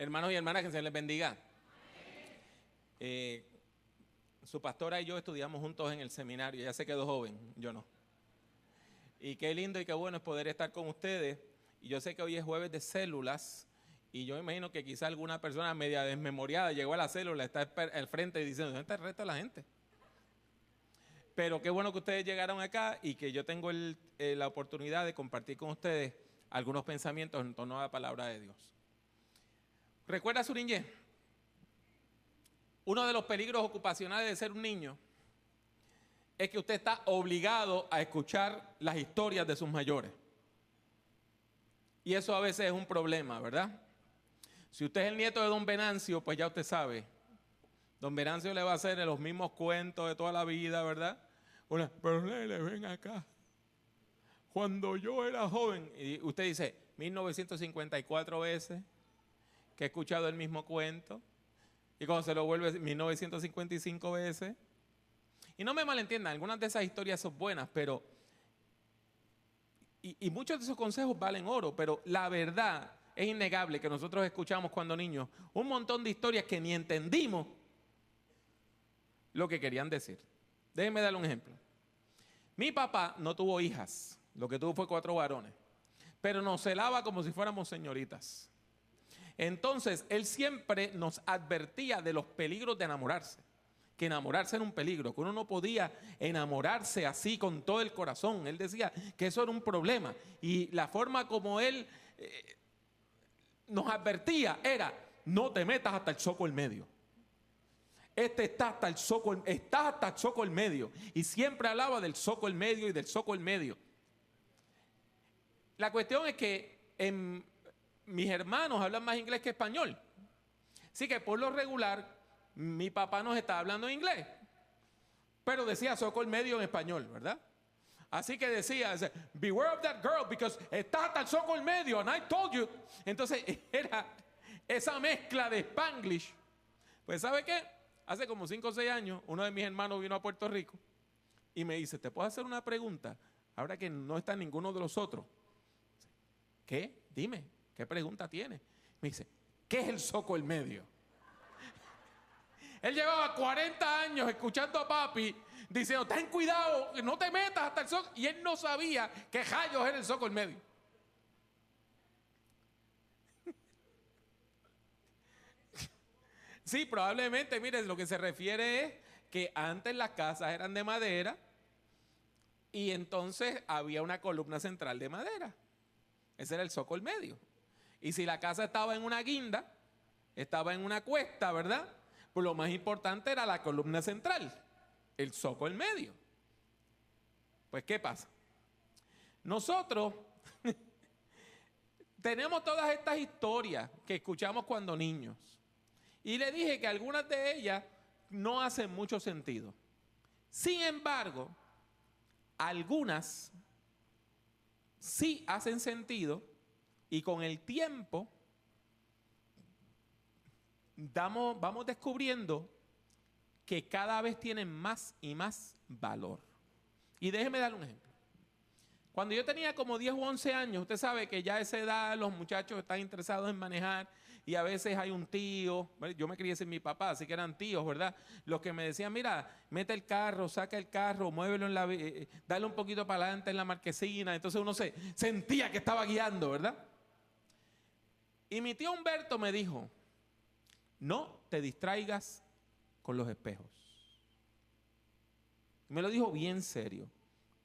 Hermanos y hermanas, que se les bendiga. Su pastora y yo estudiamos juntos en el seminario. Ella se quedó joven, yo no. Y qué lindo y qué bueno es poder estar con ustedes. Y yo sé que hoy es jueves de células. Y yo imagino que quizá alguna persona media desmemoriada llegó a la célula, está al frente y diciendo, ¿dónde está el resto de la gente? Pero qué bueno que ustedes llegaron acá y que yo tengo la oportunidad de compartir con ustedes algunos pensamientos en torno a la palabra de Dios. ¿Recuerda, Suriñé? Uno de los peligros ocupacionales de ser un niño es que usted está obligado a escuchar las historias de sus mayores. Y eso a veces es un problema, ¿verdad? Si usted es el nieto de don Venancio, pues ya usted sabe. Don Venancio le va a hacer los mismos cuentos de toda la vida, ¿verdad? Pero nene, ven acá. Cuando yo era joven, y usted dice 1954 veces que he escuchado el mismo cuento, y cuando se lo vuelve 1955 veces. Y no me malentiendan, algunas de esas historias son buenas, pero y muchos de esos consejos valen oro, pero la verdad es innegable que nosotros escuchamos cuando niños un montón de historias que ni entendimos lo que querían decir. Déjenme darle un ejemplo. Mi papá no tuvo hijas, lo que tuvo fue 4 varones, pero nos celaba como si fuéramos señoritas. Entonces, él siempre nos advertía de los peligros de enamorarse, que enamorarse era un peligro, que uno no podía enamorarse así con todo el corazón. Él decía que eso era un problema y la forma como él nos advertía era, no te metas hasta el zoco el medio. Está hasta el zoco, estás hasta el zoco el medio. Y siempre hablaba del zoco el medio y del zoco el medio. La cuestión es que mis hermanos hablan más inglés que español. Así que por lo regular, mi papá nos estaba hablando en inglés. Pero decía zoco el medio en español, ¿verdad? Así que decía, beware of that girl, because está hasta el zoco el medio, and I told you. Entonces era esa mezcla de Spanglish. Pues ¿sabe qué? Hace como 5 o 6 años, uno de mis hermanos vino a Puerto Rico y me dice, ¿te puedo hacer una pregunta? Ahora que no está ninguno de los otros. ¿Qué? Dime, ¿qué pregunta tiene? Me dice, ¿qué es el zoco el medio? Él llevaba 40 años escuchando a papi diciendo, ten cuidado, no te metas hasta el zoco. Y él no sabía qué rayos era el zoco el medio. Sí, probablemente, mire, lo que se refiere es que antes las casas eran de madera y entonces había una columna central de madera. Ese era el zoco el medio. Y si la casa estaba en una guinda, estaba en una cuesta, ¿verdad? Pues lo más importante era la columna central, el zoco el medio. Pues, ¿qué pasa? Nosotros tenemos todas estas historias que escuchamos cuando niños. Y le dije que algunas de ellas no hacen mucho sentido. Sin embargo, algunas sí hacen sentido y con el tiempo vamos descubriendo que cada vez tienen más y más valor. Y déjeme darle un ejemplo. Cuando yo tenía como 10 u 11 años, usted sabe que ya a esa edad los muchachos están interesados en manejar y a veces hay un tío, yo me crié sin mi papá, así que eran tíos, ¿verdad? Los que me decían, mira, mete el carro, saca el carro, muévelo dale un poquito para adelante en la marquesina. Entonces uno sentía que estaba guiando, ¿verdad? Y mi tío Humberto me dijo, no te distraigas con los espejos. Me lo dijo bien serio,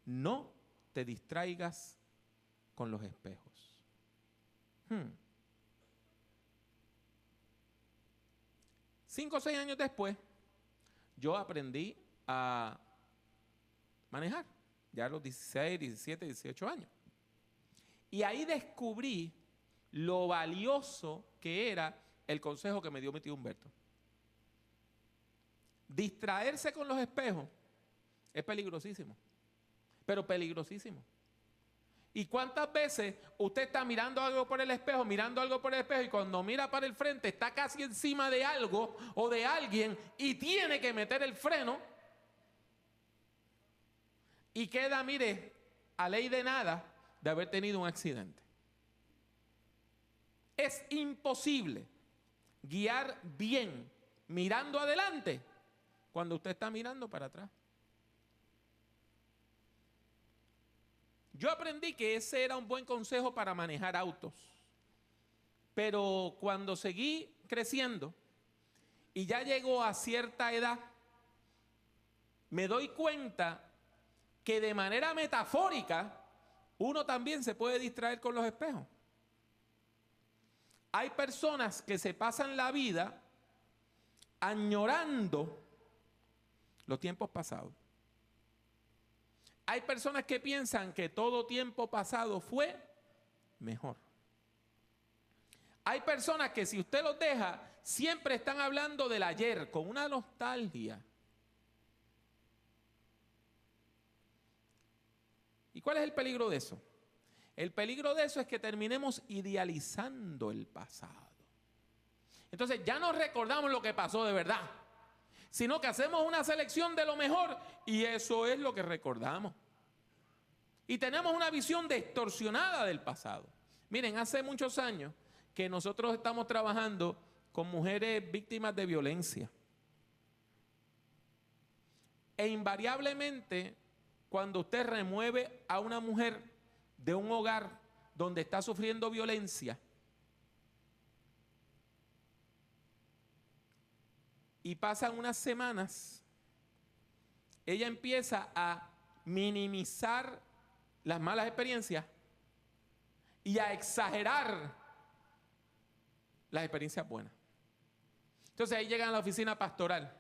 no te distraigas con los espejos. 5 o 6 años después, yo aprendí a manejar, ya a los 16, 17, 18 años. Y ahí descubrí lo valioso que era el consejo que me dio mi tío Humberto. Distraerse con los espejos es peligrosísimo, pero peligrosísimo. ¿Y cuántas veces usted está mirando algo por el espejo, y cuando mira para el frente está casi encima de algo o de alguien y tiene que meter el freno y queda, mire, a ley de nada de haber tenido un accidente? Es imposible guiar bien mirando adelante cuando usted está mirando para atrás. Yo aprendí que ese era un buen consejo para manejar autos. Pero cuando seguí creciendo y ya llegó a cierta edad, me doy cuenta que de manera metafórica uno también se puede distraer con los espejos. Hay personas que se pasan la vida añorando los tiempos pasados. Hay personas que piensan que todo tiempo pasado fue mejor. Hay personas que si usted los deja, siempre están hablando del ayer con una nostalgia. ¿Y cuál es el peligro de eso? El peligro de eso es que terminemos idealizando el pasado. Entonces ya no recordamos lo que pasó de verdad, sino que hacemos una selección de lo mejor y eso es lo que recordamos. Y tenemos una visión distorsionada del pasado. Miren, hace muchos años que nosotros estamos trabajando con mujeres víctimas de violencia. E invariablemente, cuando usted remueve a una mujer de un hogar donde está sufriendo violencia y pasan unas semanas, ella empieza a minimizar las malas experiencias y a exagerar las experiencias buenas. Entonces ahí llegan a la oficina pastoral.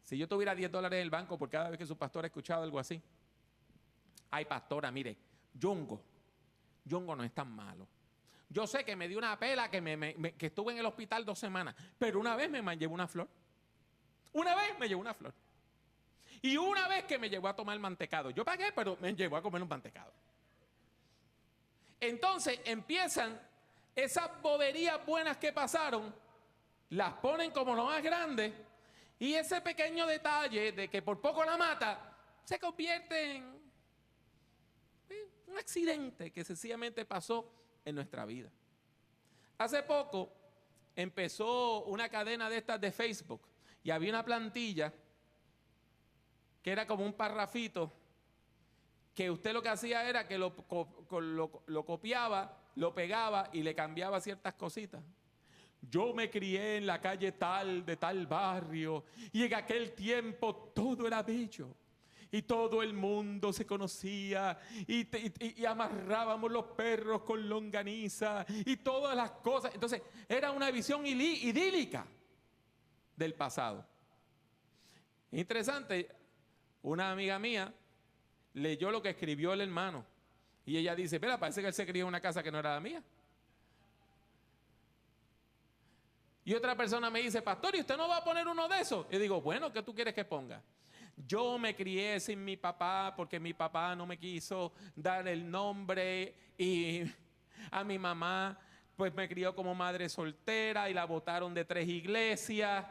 Si yo tuviera $10 en el banco por cada vez que su pastor ha escuchado algo así. Ay, pastora, mire, Yongo no es tan malo. Yo sé que me dio una pela, que estuve en el hospital 2 semanas, pero una vez me llevó una flor. Una vez me llevó una flor. Y una vez que me llevó a tomar mantecado. Yo pagué, pero me llevó a comer un mantecado. Entonces empiezan esas boberías buenas que pasaron, las ponen como lo más grande, y ese pequeño detalle de que por poco la mata, se convierte en un accidente que sencillamente pasó en nuestra vida. Hace poco empezó una cadena de estas de Facebook y había una plantilla que era como un parrafito que usted lo que hacía era que lo copiaba, lo pegaba y le cambiaba ciertas cositas. Yo me crié en la calle tal, de tal barrio, y en aquel tiempo todo era bello. Y todo el mundo se conocía, y amarrábamos los perros con longaniza, y todas las cosas. Entonces, era una visión idílica del pasado. Interesante, una amiga mía leyó lo que escribió el hermano, y ella dice, espera, parece que él se crió en una casa que no era la mía. Y otra persona me dice, pastor, ¿y usted no va a poner uno de esos? Y digo, bueno, ¿qué tú quieres que ponga? Yo me crié sin mi papá porque mi papá no me quiso dar el nombre y a mi mamá pues me crió como madre soltera y la botaron de 3 iglesias.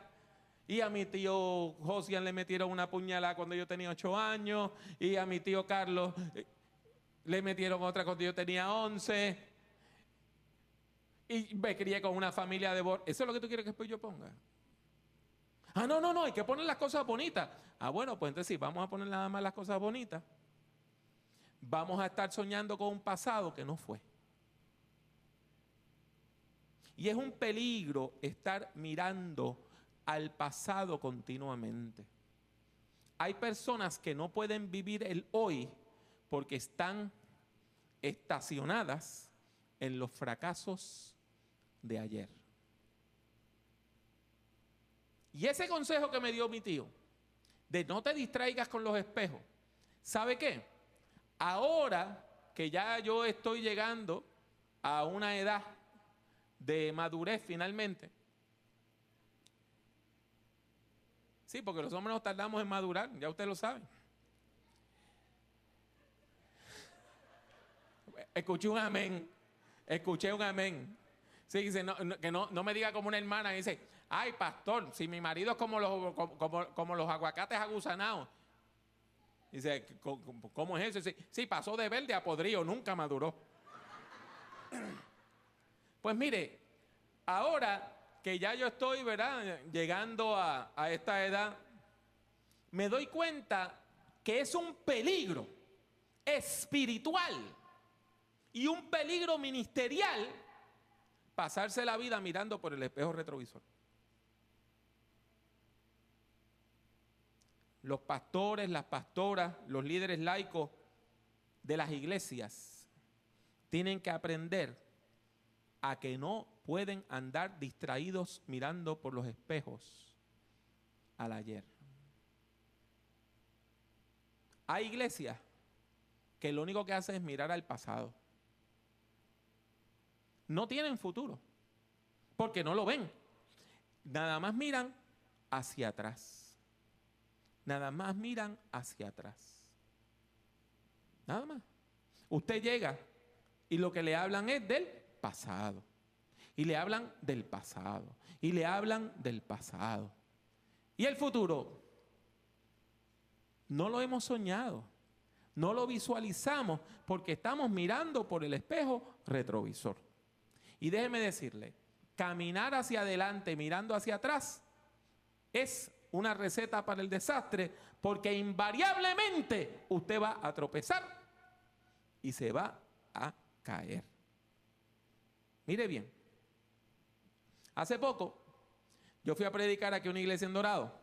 Y a mi tío Josian le metieron una puñalada cuando yo tenía 8 años y a mi tío Carlos le metieron otra cuando yo tenía 11. Y me crié con una familia de... ¿Eso es lo que tú quieres que después yo ponga? Ah, no, hay que poner las cosas bonitas. Ah, bueno, pues entonces sí, vamos a poner nada más las cosas bonitas. Vamos a estar soñando con un pasado que no fue. Y es un peligro estar mirando al pasado continuamente. Hay personas que no pueden vivir el hoy porque están estacionadas en los fracasos de ayer. Y ese consejo que me dio mi tío, de no te distraigas con los espejos, ¿sabe qué? Ahora que ya yo estoy llegando a una edad de madurez finalmente, sí, porque los hombres nos tardamos en madurar, ya usted lo sabe. Escuché un amén. Sí, dice, que no me diga como una hermana, dice, ay, pastor, si mi marido es como los aguacates aguzanados. Dice, ¿cómo es eso? Dice, sí, pasó de verde a podrido, nunca maduró. Pues mire, Ahora que ya yo estoy, ¿verdad?, llegando a esta edad, me doy cuenta que es un peligro espiritual y un peligro ministerial pasarse la vida mirando por el espejo retrovisor. Los pastores, las pastoras, los líderes laicos de las iglesias tienen que aprender a que no pueden andar distraídos mirando por los espejos al ayer. Hay iglesias que lo único que hacen es mirar al pasado. No tienen futuro, porque no lo ven. Nada más miran hacia atrás. Nada más miran hacia atrás. Nada más. Usted llega y lo que le hablan es del pasado. Y le hablan del pasado. Y le hablan del pasado. ¿Y el futuro? No lo hemos soñado. No lo visualizamos porque estamos mirando por el espejo retrovisor. Y déjeme decirle, caminar hacia adelante mirando hacia atrás es una receta para el desastre, porque invariablemente usted va a tropezar y se va a caer. Mire bien, hace poco yo fui a predicar aquí a una iglesia en Dorado.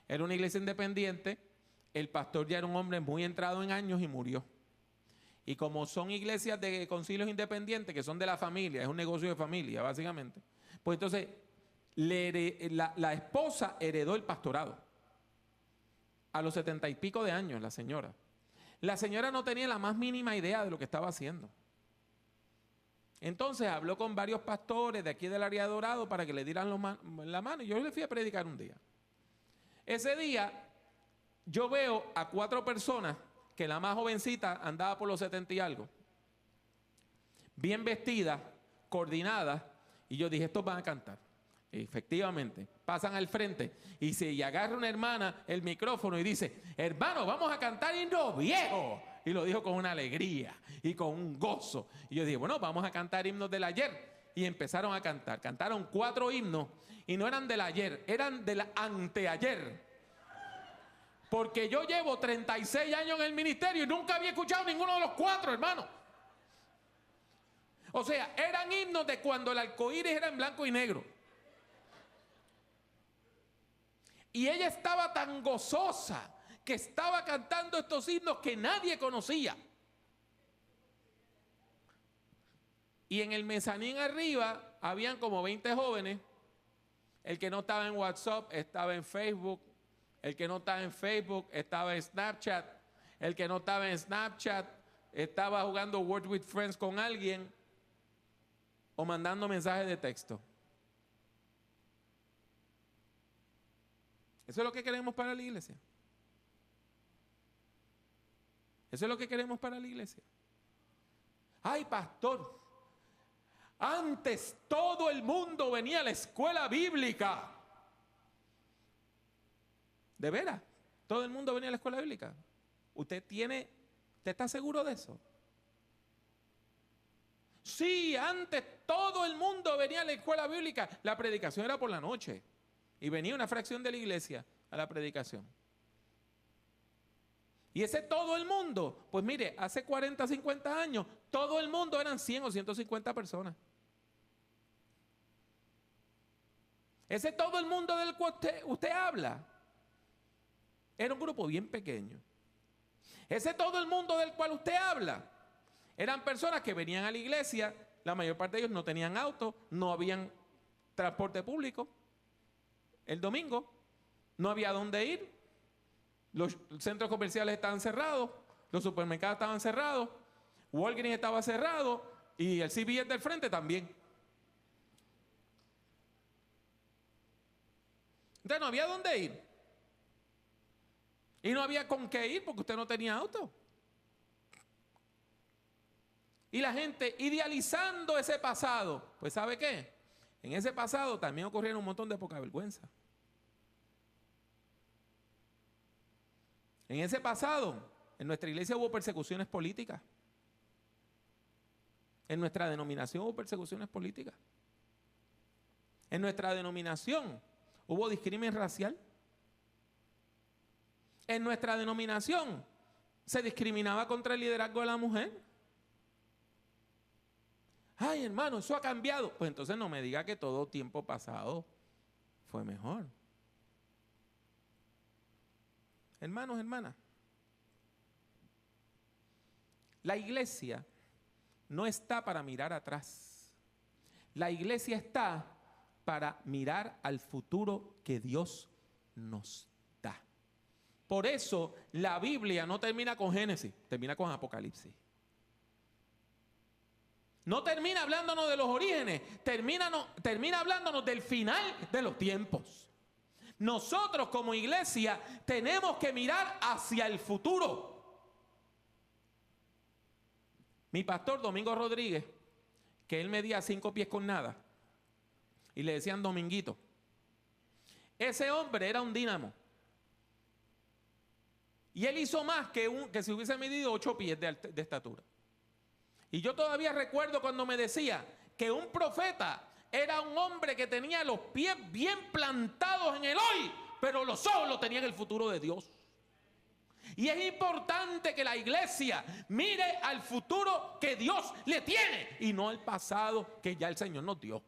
Era una iglesia independiente. El pastor ya era un hombre muy entrado en años y murió. Y como son iglesias de concilios independientes, que son de la familia, es un negocio de familia básicamente, pues entonces la esposa heredó el pastorado a los 70 y pico de años, la señora. La señora no tenía la más mínima idea de lo que estaba haciendo. Entonces habló con varios pastores de aquí del área de Dorado para que le dieran la mano, y yo le fui a predicar un día. Ese día yo veo a 4 personas, que la más jovencita andaba por los 70 y algo, bien vestidas, coordinadas, y yo dije, estos van a cantar. Y efectivamente, pasan al frente y agarra una hermana el micrófono y dice, hermano, vamos a cantar himnos viejos. Y lo dijo con una alegría y con un gozo. Y yo dije, bueno, vamos a cantar himnos del ayer. Y empezaron a cantar. Cantaron 4 himnos y no eran del ayer, eran del anteayer. Porque yo llevo 36 años en el ministerio y nunca había escuchado ninguno de los 4, hermano. O sea, eran himnos de cuando el arcoíris era en blanco y negro. Y ella estaba tan gozosa que estaba cantando estos himnos que nadie conocía. Y en el mezanín arriba habían como 20 jóvenes. El que no estaba en WhatsApp estaba en Facebook. El que no estaba en Facebook estaba en Snapchat. El que no estaba en Snapchat estaba jugando Words with Friends con alguien o mandando mensajes de texto. Eso es lo que queremos para la iglesia. Eso es lo que queremos para la iglesia. Ay, pastor, antes todo el mundo venía a la escuela bíblica. ¿De veras? ¿Todo el mundo venía a la escuela bíblica? ¿Usted está seguro de eso? Sí, antes todo el mundo venía a la escuela bíblica. La predicación era por la noche. Y venía una fracción de la iglesia a la predicación. Y ese todo el mundo, pues mire, hace 40, 50 años, todo el mundo eran 100 o 150 personas. Ese todo el mundo del cual usted habla era un grupo bien pequeño. Ese todo el mundo del cual usted habla eran personas que venían a la iglesia. La mayor parte de ellos no tenían auto, no habían transporte público. El domingo no había dónde ir. Los centros comerciales estaban cerrados, los supermercados estaban cerrados, Walgreens estaba cerrado y el CVS del frente también. Entonces no había dónde ir. Y no había con qué ir porque usted no tenía auto. Y la gente idealizando ese pasado, pues ¿sabe qué? En ese pasado también ocurrieron un montón de poca vergüenza. En ese pasado, en nuestra iglesia hubo persecuciones políticas. En nuestra denominación hubo persecuciones políticas. En nuestra denominación hubo discriminación racial. En nuestra denominación se discriminaba contra el liderazgo de la mujer. Ay, hermano, eso ha cambiado. Pues entonces no me diga que todo tiempo pasado fue mejor. Hermanos, hermanas, la iglesia no está para mirar atrás. La iglesia está para mirar al futuro que Dios nos da. Por eso la Biblia no termina con Génesis, termina con Apocalipsis. No termina hablándonos de los orígenes, termina hablándonos del final de los tiempos. Nosotros como iglesia tenemos que mirar hacia el futuro. Mi pastor Domingo Rodríguez, que él medía 5 pies con nada, y le decían Dominguito. Ese hombre era un dínamo. Y él hizo más que si hubiese medido 8 pies de estatura. Y yo todavía recuerdo cuando me decía que un profeta era un hombre que tenía los pies bien plantados en el hoy, pero los ojos lo tenía en el futuro de Dios. Y es importante que la iglesia mire al futuro que Dios le tiene y no al pasado que ya el Señor nos dio.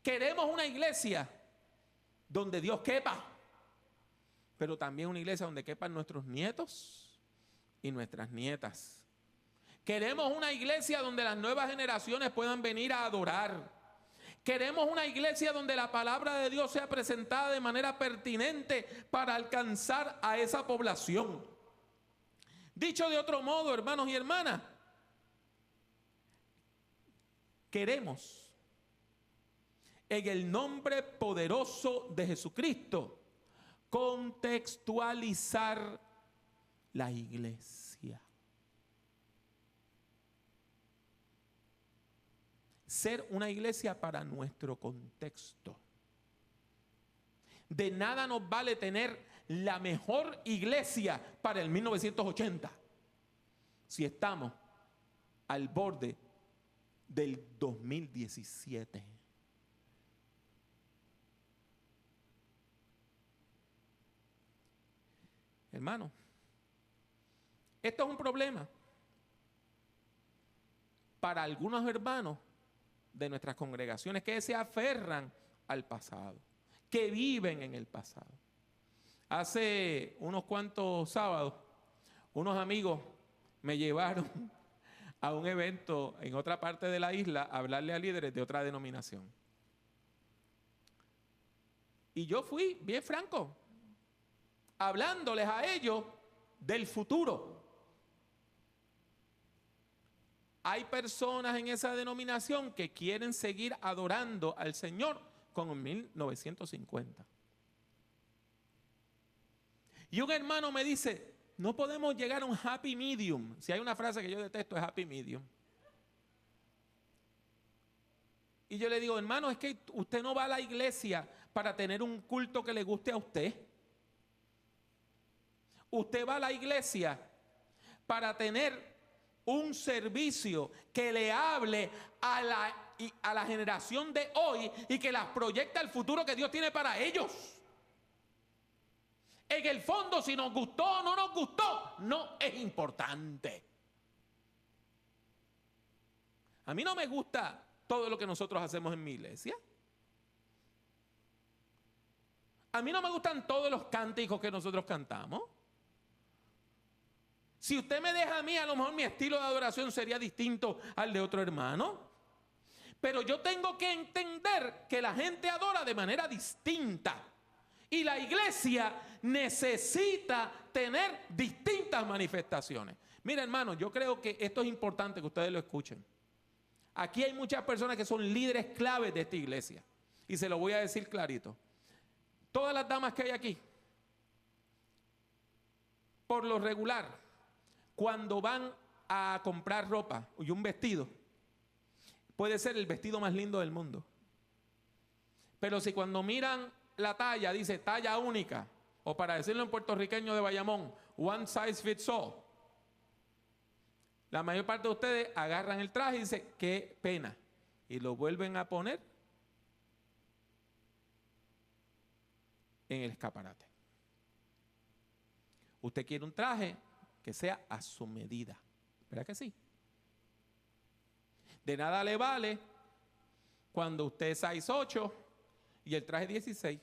Queremos una iglesia donde Dios quepa, pero también una iglesia donde quepan nuestros nietos y nuestras nietas. Queremos una iglesia donde las nuevas generaciones puedan venir a adorar. Queremos una iglesia donde la palabra de Dios sea presentada de manera pertinente para alcanzar a esa población. Dicho de otro modo, hermanos y hermanas, queremos, en el nombre poderoso de Jesucristo, contextualizar la iglesia. Ser una iglesia para nuestro contexto. De nada nos vale tener la mejor iglesia para el 1980 si estamos al borde del 2017. Hermano, esto es un problema para algunos hermanos de nuestras congregaciones que se aferran al pasado, que viven en el pasado. Hace unos cuantos sábados, unos amigos me llevaron a un evento en otra parte de la isla a hablarle a líderes de otra denominación. Y yo fui bien franco, hablándoles a ellos del futuro. Hay personas en esa denominación que quieren seguir adorando al Señor como en 1950. Y un hermano me dice, no podemos llegar a un happy medium. Si hay una frase que yo detesto es happy medium. Y yo le digo, hermano, es que usted no va a la iglesia para tener un culto que le guste a usted. Usted va a la iglesia para tener un servicio que le hable a la generación de hoy y que las proyecte al futuro que Dios tiene para ellos. En el fondo, si nos gustó o no nos gustó, no es importante. A mí no me gusta todo lo que nosotros hacemos en mi iglesia. A mí no me gustan todos los cánticos que nosotros cantamos. Si usted me deja a mí, a lo mejor mi estilo de adoración sería distinto al de otro hermano. Pero yo tengo que entender que la gente adora de manera distinta. Y la iglesia necesita tener distintas manifestaciones. Mira, hermano, yo creo que esto es importante que ustedes lo escuchen. Aquí hay muchas personas que son líderes claves de esta iglesia. Y se lo voy a decir clarito. Todas las damas que hay aquí, por lo regular, cuando van a comprar ropa y un vestido, puede ser el vestido más lindo del mundo. Pero si cuando miran la talla, dice talla única, o para decirlo en puertorriqueño de Bayamón, one size fits all, la mayor parte de ustedes agarran el traje y dicen, qué pena, y lo vuelven a poner en el escaparate. Usted quiere un traje que sea a su medida. ¿Verdad que sí? De nada le vale cuando usted es 6'8" y el traje 16.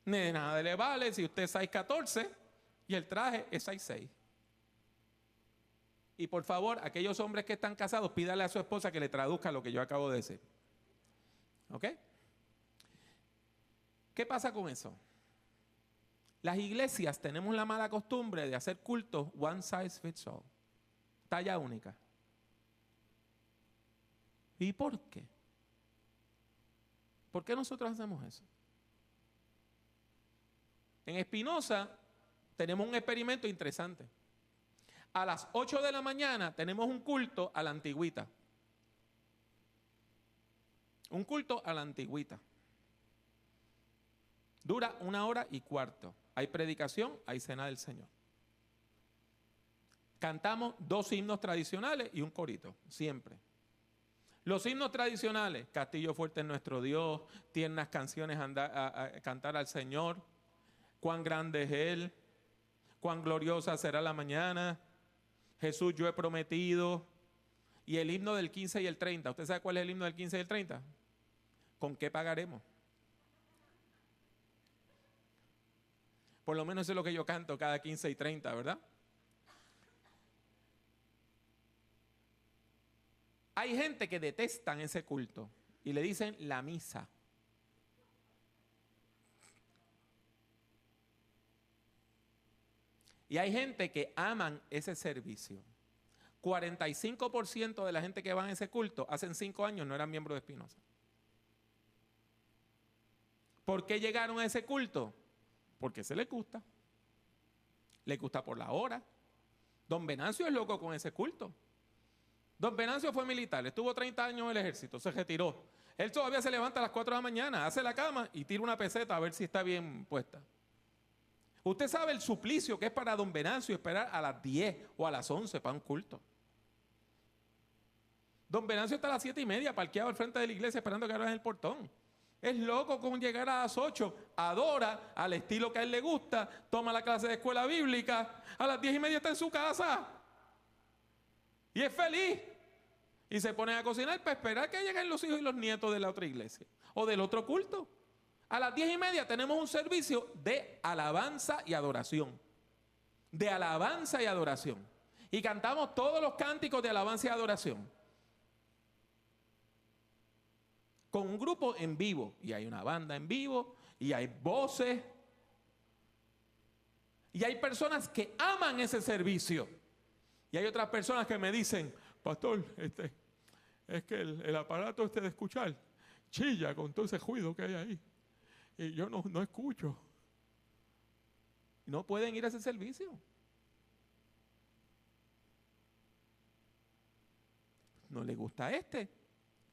De nada le vale si usted es 6'14" y el traje es 6'6". Y por favor, aquellos hombres que están casados, pídale a su esposa que le traduzca lo que yo acabo de decir. ¿Ok? ¿Qué pasa con eso? Las iglesias tenemos la mala costumbre de hacer cultos one size fits all. Talla única. ¿Y por qué? ¿Por qué nosotros hacemos eso? En Espinosa tenemos un experimento interesante. A las 8 de la mañana tenemos un culto a la antigüita. Un culto a la antigüita. Dura 1 hora y cuarto. Hay predicación, hay cena del Señor. Cantamos 2 himnos tradicionales y un corito, siempre. Los himnos tradicionales, Castillo fuerte es nuestro Dios, tiernas canciones a cantar al Señor, cuán grande es Él, cuán gloriosa será la mañana, Jesús yo he prometido, y el himno del 15 y el 30. ¿Usted sabe cuál es el himno del 15 y el 30? ¿Con qué pagaremos? Por lo menos eso es lo que yo canto cada 15 y 30, ¿verdad? Hay gente que detestan ese culto y le dicen la misa. Y hay gente que aman ese servicio. 45% de la gente que va a ese culto hace 5 años no eran miembros de Espinosa. ¿Por qué llegaron a ese culto? Porque se les gusta. Les gusta por la hora. Don Venancio es loco con ese culto. Don Venancio fue militar, estuvo 30 años en el ejército, se retiró. Él todavía se levanta a las 4 de la mañana, hace la cama y tira una peseta a ver si está bien puesta. Usted sabe el suplicio que es para Don Venancio esperar a las 10 o a las 11 para un culto. Don Venancio está a las 7:30 parqueado al frente de la iglesia esperando que abran el portón. Es loco con llegar a las 8, adora al estilo que a él le gusta, toma la clase de escuela bíblica, a las 10:30 está en su casa. Y es feliz. Y se pone a cocinar para esperar que lleguen los hijos y los nietos de la otra iglesia o del otro culto. A las 10:30 tenemos un servicio de alabanza y adoración. De alabanza y adoración. Y cantamos todos los cánticos de alabanza y adoración. Con un grupo en vivo. Y hay una banda en vivo. Y hay voces. Y hay personas que aman ese servicio. Y hay otras personas que me dicen, pastor, es que el aparato de escuchar chilla con todo ese ruido que hay ahí. Y yo no escucho. No pueden ir a ese servicio. No les gusta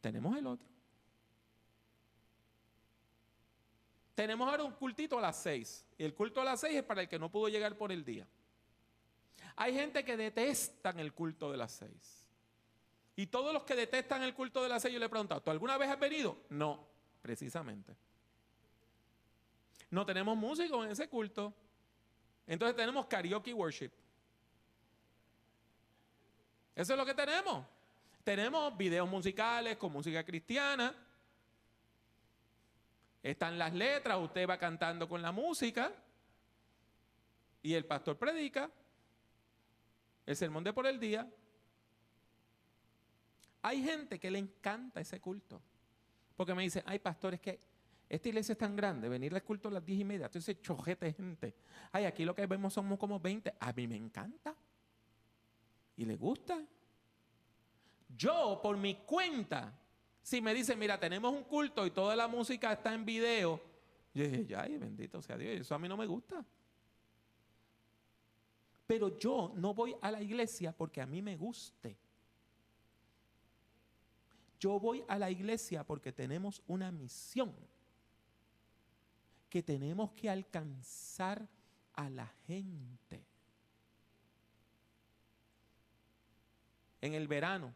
tenemos el otro. Tenemos ahora un cultito a las 6. Y el culto a las 6 es para el que no pudo llegar por el día. Hay gente que detestan el culto de las 6. Y todos los que detestan el culto de las 6, yo le he preguntado, ¿tú alguna vez has venido? No, precisamente. No tenemos músicos en ese culto. Entonces tenemos karaoke worship. Eso es lo que tenemos. Tenemos videos musicales con música cristiana. Están las letras, usted va cantando con la música. Y el pastor predica. El sermón de por el día. Hay gente que le encanta ese culto. Porque me dicen, ay pastor, es que esta iglesia es tan grande, venir al culto a las 10:30, entonces chojete de gente. Ay, aquí lo que vemos somos como 20. A mí me encanta. Y le gusta. Yo, por mi cuenta, si me dicen, mira, tenemos un culto y toda la música está en video, yo dije, ay, bendito sea Dios, eso a mí no me gusta. Pero yo no voy a la iglesia porque a mí me guste. Yo voy a la iglesia porque tenemos una misión. Que tenemos que alcanzar a la gente. En el verano,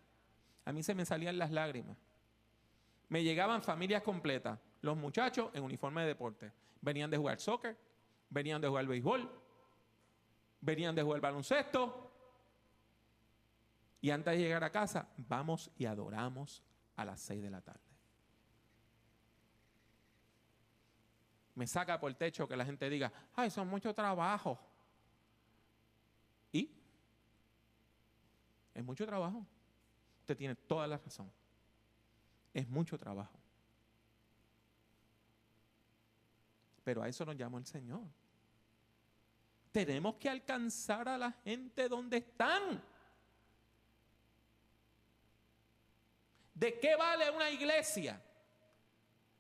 a mí se me salían las lágrimas. Me llegaban familias completas, los muchachos en uniforme de deporte. Venían de jugar soccer, venían de jugar béisbol, venían de jugar baloncesto. Y antes de llegar a casa, vamos y adoramos a las 6 de la tarde. Me saca por el techo que la gente diga, ay, son mucho trabajo. ¿Y? Es mucho trabajo. Usted tiene toda la razón. Es mucho trabajo. Pero a eso nos llama el Señor. Tenemos que alcanzar a la gente donde están. ¿De qué vale una iglesia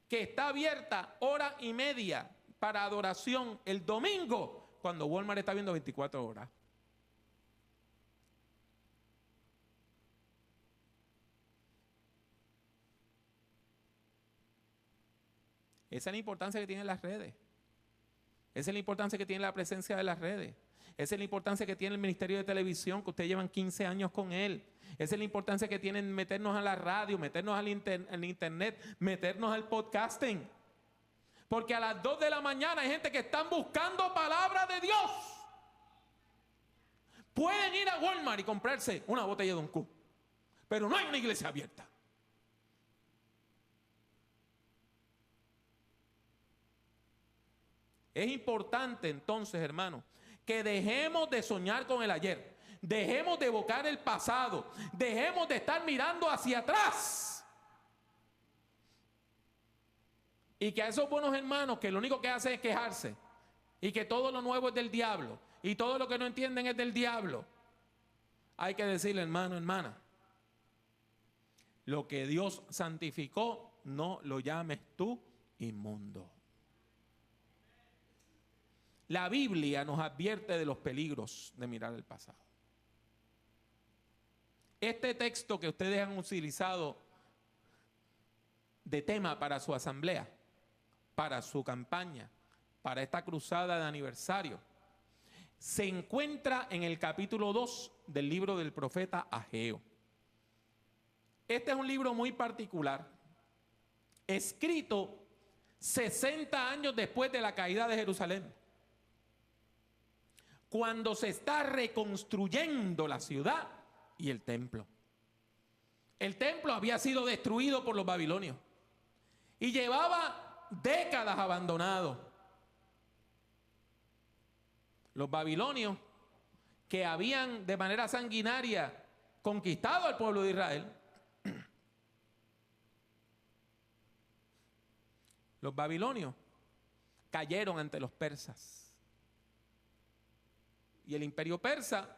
que está abierta hora y media para adoración el domingo cuando Walmart está viendo 24 horas? Esa es la importancia que tienen las redes. Esa es la importancia que tiene la presencia de las redes. Esa es la importancia que tiene el Ministerio de Televisión, que ustedes llevan 15 años con él. Esa es la importancia que tienen meternos a la radio, meternos al internet, meternos al podcasting. Porque a las 2 de la mañana hay gente que están buscando palabra de Dios. Pueden ir a Walmart y comprarse una botella de Don Q, pero no hay una iglesia abierta. Es importante entonces, hermanos, que dejemos de soñar con el ayer, dejemos de evocar el pasado, dejemos de estar mirando hacia atrás. Y que a esos buenos hermanos que lo único que hacen es quejarse y que todo lo nuevo es del diablo y todo lo que no entienden es del diablo, hay que decirle, hermano, hermana, lo que Dios santificó no lo llames tú inmundo. La Biblia nos advierte de los peligros de mirar el pasado. Este texto que ustedes han utilizado de tema para su asamblea, para su campaña, para esta cruzada de aniversario, se encuentra en el capítulo 2 del libro del profeta Ageo. Este es un libro muy particular, escrito 60 años después de la caída de Jerusalén, cuando se está reconstruyendo la ciudad y el templo. El templo había sido destruido por los babilonios y llevaba décadas abandonado. Los babilonios, que habían de manera sanguinaria conquistado al pueblo de Israel, los babilonios cayeron ante los persas. Y el imperio persa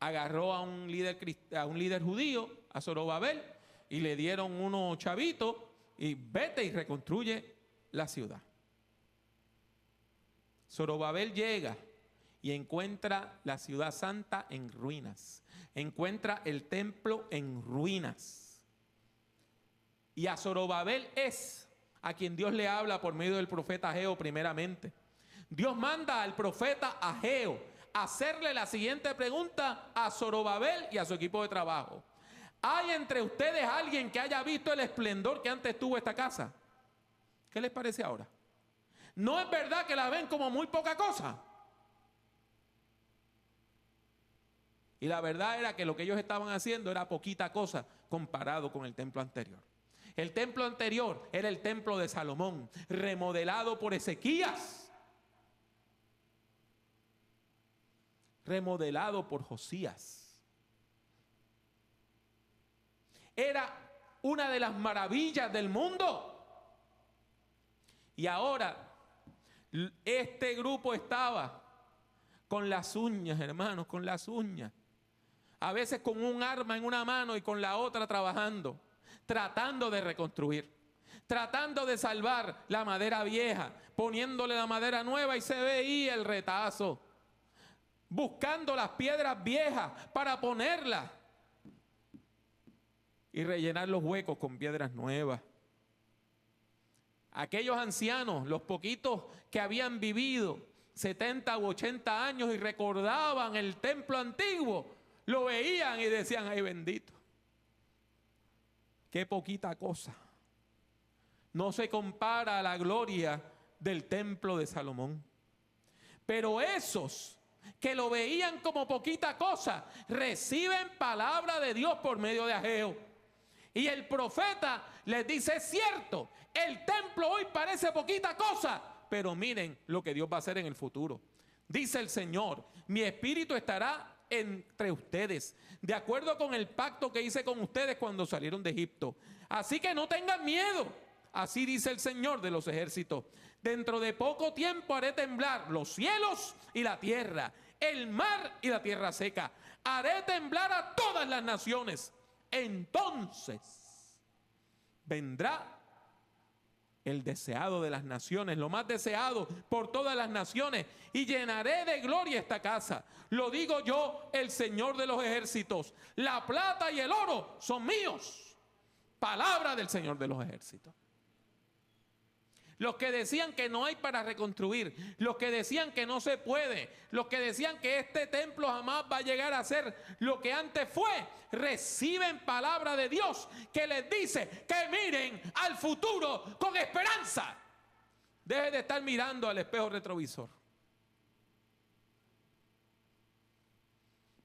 agarró a un líder judío, a Zorobabel, y le dieron unos chavitos y vete y reconstruye la ciudad. Zorobabel llega y encuentra la ciudad santa en ruinas, encuentra el templo en ruinas. Y a Zorobabel es a quien Dios le habla por medio del profeta Ageo primeramente. Dios manda al profeta Ageo hacerle la siguiente pregunta a Zorobabel y a su equipo de trabajo. ¿Hay entre ustedes alguien que haya visto el esplendor que antes tuvo esta casa? ¿Qué les parece ahora? ¿No es verdad que la ven como muy poca cosa? Y la verdad era que lo que ellos estaban haciendo era poquita cosa comparado con el templo anterior. El templo anterior era el templo de Salomón, remodelado por Ezequías, remodelado por Josías. Era una de las maravillas del mundo. Y ahora este grupo estaba con las uñas, hermanos, con las uñas. A veces con un arma en una mano y con la otra trabajando, tratando de reconstruir, tratando de salvar la madera vieja, poniéndole la madera nueva y se veía el retazo. Buscando las piedras viejas para ponerlas y rellenar los huecos con piedras nuevas. Aquellos ancianos, los poquitos que habían vivido 70 u 80 años y recordaban el templo antiguo, lo veían y decían, ay bendito, qué poquita cosa. no se compara a la gloria del templo de Salomón. Pero esos que lo veían como poquita cosa, reciben palabra de Dios por medio de Ageo. Y el profeta les dice, es cierto, el templo hoy parece poquita cosa, pero miren lo que Dios va a hacer en el futuro. Dice el Señor, mi espíritu estará entre ustedes, de acuerdo con el pacto que hice con ustedes cuando salieron de Egipto. Así que no tengan miedo. Así dice el Señor de los ejércitos. Dentro de poco tiempo haré temblar los cielos y la tierra, el mar y la tierra seca. Haré temblar a todas las naciones. Entonces vendrá el deseado de las naciones, lo más deseado por todas las naciones, y llenaré de gloria esta casa. Lo digo yo, el Señor de los ejércitos. La plata y el oro son míos. Palabra del Señor de los ejércitos. Los que decían que no hay para reconstruir, los que decían que no se puede, los que decían que este templo jamás va a llegar a ser lo que antes fue, reciben palabra de Dios que les dice que miren al futuro con esperanza. Deje de estar mirando al espejo retrovisor.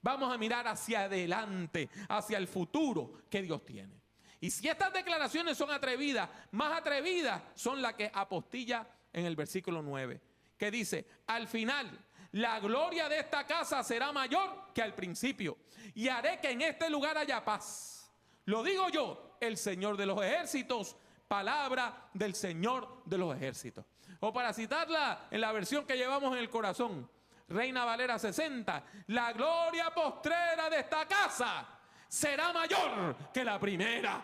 Vamos a mirar hacia adelante, hacia el futuro que Dios tiene. Y si estas declaraciones son atrevidas, más atrevidas son las que apostilla en el versículo 9, que dice, al final, la gloria de esta casa será mayor que al principio, y haré que en este lugar haya paz. Lo digo yo, el Señor de los ejércitos, palabra del Señor de los ejércitos. O para citarla en la versión que llevamos en el corazón, Reina Valera 60, la gloria postrera de esta casa será mayor que la primera.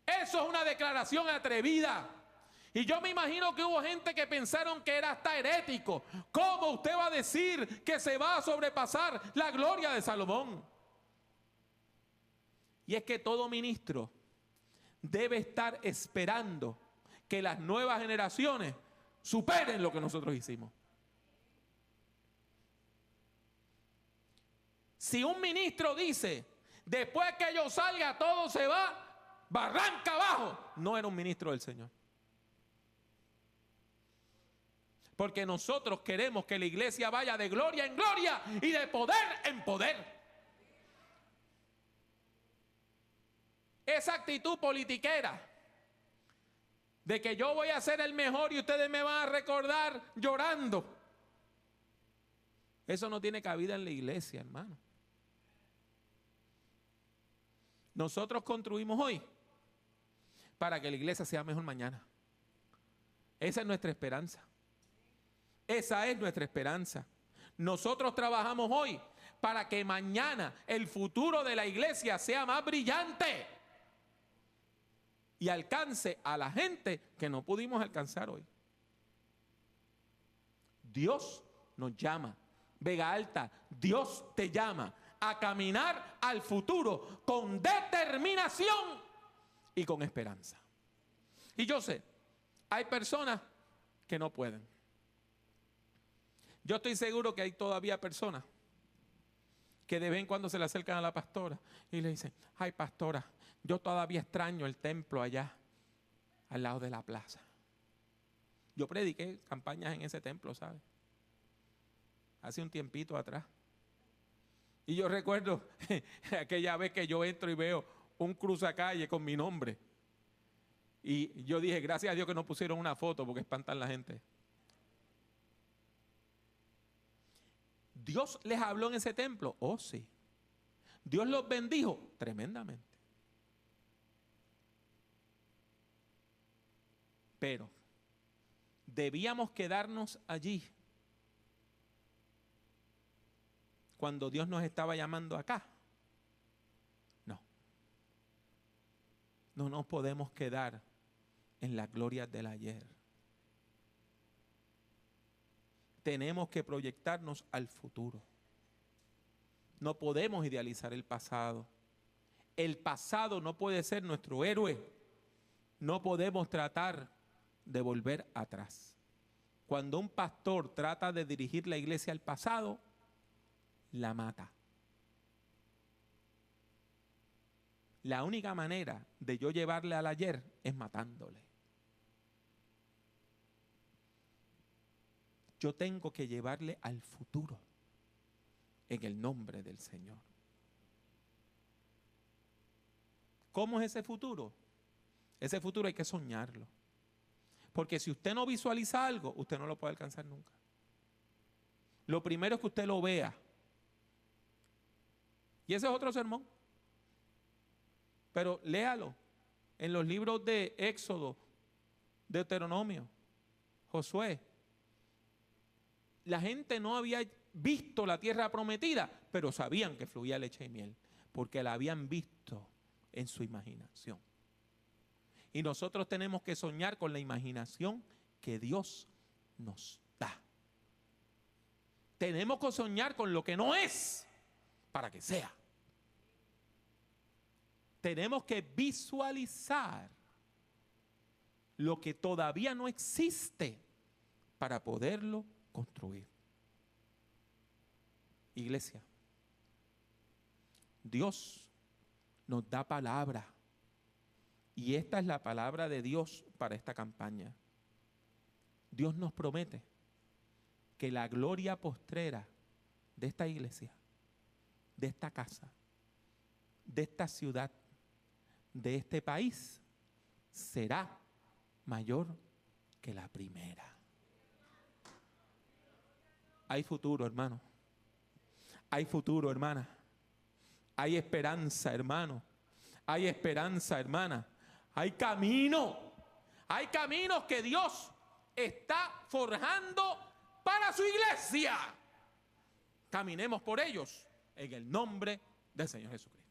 Eso es una declaración atrevida. Y yo me imagino que hubo gente que pensaron que era hasta herético. ¿Cómo usted va a decir que se va a sobrepasar la gloria de Salomón? Y es que todo ministro debe estar esperando que las nuevas generaciones superen lo que nosotros hicimos. Si un ministro dice, después que yo salga todo se va, barranca abajo, no era un ministro del Señor. Porque nosotros queremos que la iglesia vaya de gloria en gloria y de poder en poder. Esa actitud politiquera de que yo voy a ser el mejor y ustedes me van a recordar llorando, eso no tiene cabida en la iglesia, hermano. Nosotros construimos hoy para que la iglesia sea mejor mañana. Esa es nuestra esperanza. Esa es nuestra esperanza. Nosotros trabajamos hoy para que mañana el futuro de la iglesia sea más brillante y alcance a la gente que no pudimos alcanzar hoy. Dios nos llama. Vega Alta, Dios te llama a caminar al futuro con determinación y con esperanza. Y yo sé, hay personas que no pueden. Yo estoy seguro que hay todavía personas que de vez en cuando se le acercan a la pastora y le dicen, ay pastora, yo todavía extraño el templo allá, al lado de la plaza. Yo prediqué campañas en ese templo, ¿sabe? Hace un tiempito atrás. Y yo recuerdo aquella vez que yo entro y veo un cruzacalle con mi nombre. Y yo dije, gracias a Dios que no pusieron una foto porque espantan la gente. ¿Dios les habló en ese templo? Oh, sí. ¿Dios los bendijo? Tremendamente. Pero debíamos quedarnos allí cuando Dios nos estaba llamando acá. No. No nos podemos quedar en las glorias del ayer. Tenemos que proyectarnos al futuro. No podemos idealizar el pasado. El pasado no puede ser nuestro héroe. No podemos tratar de volver atrás. Cuando un pastor trata de dirigir la iglesia al pasado, la mata. La única manera de yo llevarle al ayer es matándole. Yo tengo que llevarle al futuro en el nombre del Señor. ¿Cómo es ese futuro? Ese futuro hay que soñarlo. Porque si usted no visualiza algo, usted no lo puede alcanzar nunca. Lo primero es que usted lo vea. Y ese es otro sermón. Pero léalo en los libros de Éxodo, Deuteronomio, Josué. La gente no había visto la tierra prometida, pero sabían que fluía leche y miel, porque la habían visto en su imaginación. Y nosotros tenemos que soñar con la imaginación que Dios nos da. Tenemos que soñar con lo que no es para que sea. Tenemos que visualizar lo que todavía no existe para poderlo construir. Iglesia, Dios nos da palabra. Y esta es la palabra de Dios para esta campaña. Dios nos promete que la gloria postrera de esta iglesia, de esta casa, de esta ciudad, de este país, será mayor que la primera. Hay futuro, hermano. Hay futuro, hermana. Hay esperanza, hermano. Hay esperanza, hermana. Hay camino. Hay caminos que Dios está forjando para su iglesia. Caminemos por ellos en el nombre del Señor Jesucristo.